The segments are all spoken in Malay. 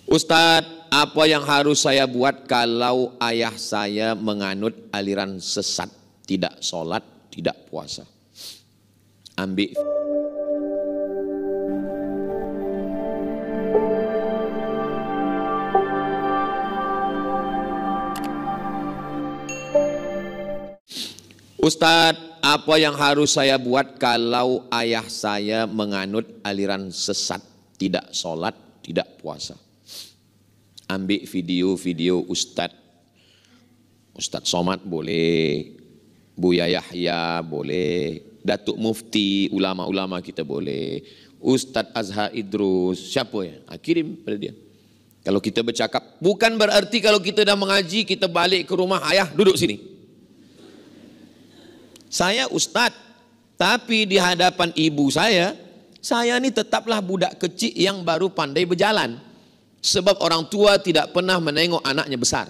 Ustadz, apa yang harus saya buat kalau ayah saya menganut aliran sesat, tidak sholat, tidak puasa? Ambil Ustadz, apa yang harus saya buat kalau ayah saya menganut aliran sesat, tidak sholat, tidak puasa? Ambil video-video Ustadz Somad boleh, Buya Yahya boleh, Datuk Mufti, ulama-ulama kita boleh, Ustadz Azhar Idrus, siapa ya? Kirim pada dia. Kalau kita bercakap, bukan berarti kalau kita dah mengaji, kita balik ke rumah, ayah duduk sini. Saya Ustadz, tapi di hadapan ibu saya ni tetaplah budak kecil yang baru pandai berjalan. Sebab orang tua tidak pernah menengok anaknya besar.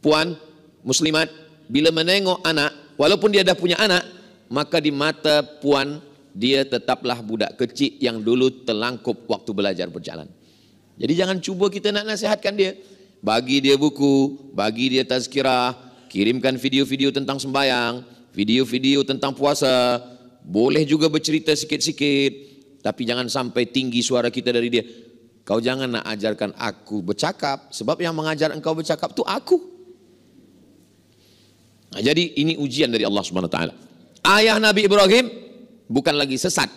Puan muslimat, bila menengok anak, walaupun dia dah punya anak, maka di mata puan, dia tetaplah budak kecil yang dulu terlangkup waktu belajar berjalan. Jadi jangan cuba kita nak nasihatkan dia. Bagi dia buku, bagi dia tazkirah, kirimkan video-video tentang sembahyang, video-video tentang puasa, boleh juga bercerita sikit-sikit, tapi jangan sampai tinggi suara kita dari dia. Kau jangan nak ajarkan aku bercakap, sebab yang mengajar engkau bercakap tu aku. Nah, jadi ini ujian dari Allah Subhanahu Wa Taala. Ayah Nabi Ibrahim bukan lagi sesat,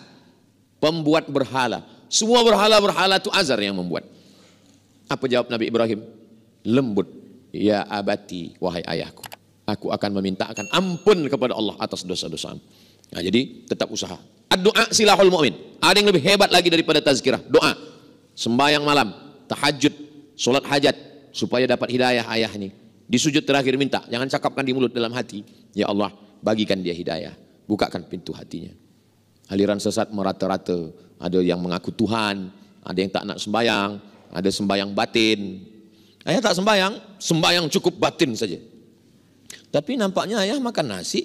pembuat berhala. Semua berhala-berhala itu Azar yang membuat. Apa jawab Nabi Ibrahim? Lembut, ya abati, wahai ayahku, aku akan memintakan ampun kepada Allah atas dosa-dosa. Nah, jadi tetap usaha. Doa silahul mu'min. Ada yang lebih hebat lagi daripada tazkirah. Doa. Sembahyang malam, tahajud, solat hajat, supaya dapat hidayah ayah ini. Di sujud terakhir minta, jangan cakapkan di mulut, dalam hati. Ya Allah, bagikan dia hidayah, bukakan pintu hatinya. Aliran sesat merata-rata. Ada yang mengaku Tuhan, ada yang tak nak sembahyang, ada sembahyang batin. Ayah tak sembahyang, sembahyang cukup batin saja. Tapi nampaknya ayah makan nasi.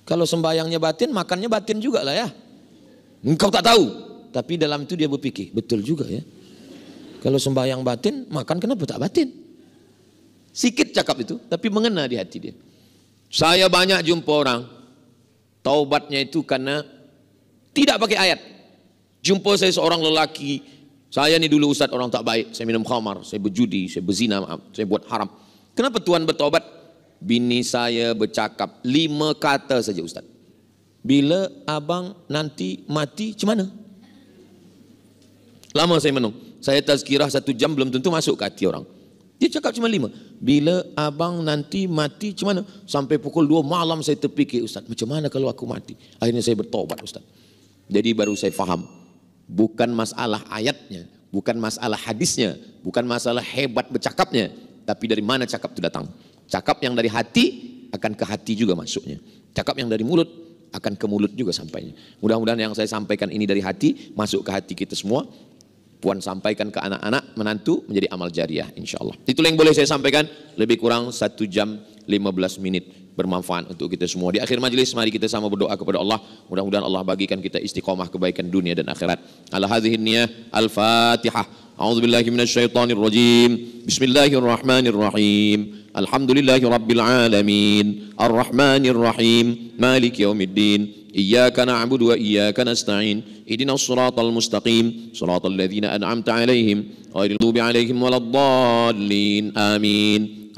Kalau sembahyangnya batin, makannya batin juga lah ya. Engkau tak tahu. Tapi dalam itu dia berpikir, betul juga ya. Kalau sembahyang batin, makan kenapa tak batin? Sikit cakap itu, tapi mengena di hati dia. Saya banyak jumpa orang, taubatnya itu karena tidak pakai ayat. Jumpa saya seorang lelaki, saya ni dulu ustaz orang tak baik, saya minum khamar, saya berjudi, saya berzina, saya buat haram. Kenapa Tuhan bertaubat? Bini saya bercakap 5 kata saja ustaz. Bila abang nanti mati, macam mana? Lama saya menung. Saya tazkirah 1 jam belum tentu masuk ke hati orang. Dia cakap cuma 5. Bila abang nanti mati, macam mana? Sampai pukul 2 malam saya terfikir, ustaz, macam mana kalau aku mati? Akhirnya saya bertaubat ustaz. Jadi baru saya faham. Bukan masalah ayatnya, bukan masalah hadisnya, bukan masalah hebat bercakapnya, tapi dari mana cakap itu datang. Cakap yang dari hati akan ke hati juga masuknya. Cakap yang dari mulut akan ke mulut juga sampainya. Mudah-mudahan yang saya sampaikan ini dari hati, masuk ke hati kita semua. Puan sampaikan ke anak-anak, menantu, menjadi amal jariah insyaAllah. Itulah yang boleh saya sampaikan, lebih kurang 1 jam 15 menit, bermanfaat untuk kita semua. Di akhir majlis, mari kita sama berdoa kepada Allah. Mudah-mudahan Allah bagikan kita istiqamah kebaikan dunia dan akhirat. Ala hadhihi niyah, al-Fatihah. A'udzubillahi minasyaitonirrajim. Bismillahirrahmanirrahim. Alhamdulillahi rabbil alamin. Ar-Rahmanirrahim. Malik yaumiddin. إياك نعبد وإياك نستعين اهدنا الصراط المستقيم صراط الذين أنعمت عليهم غير المغضوب عليهم ولا الضالين آمين.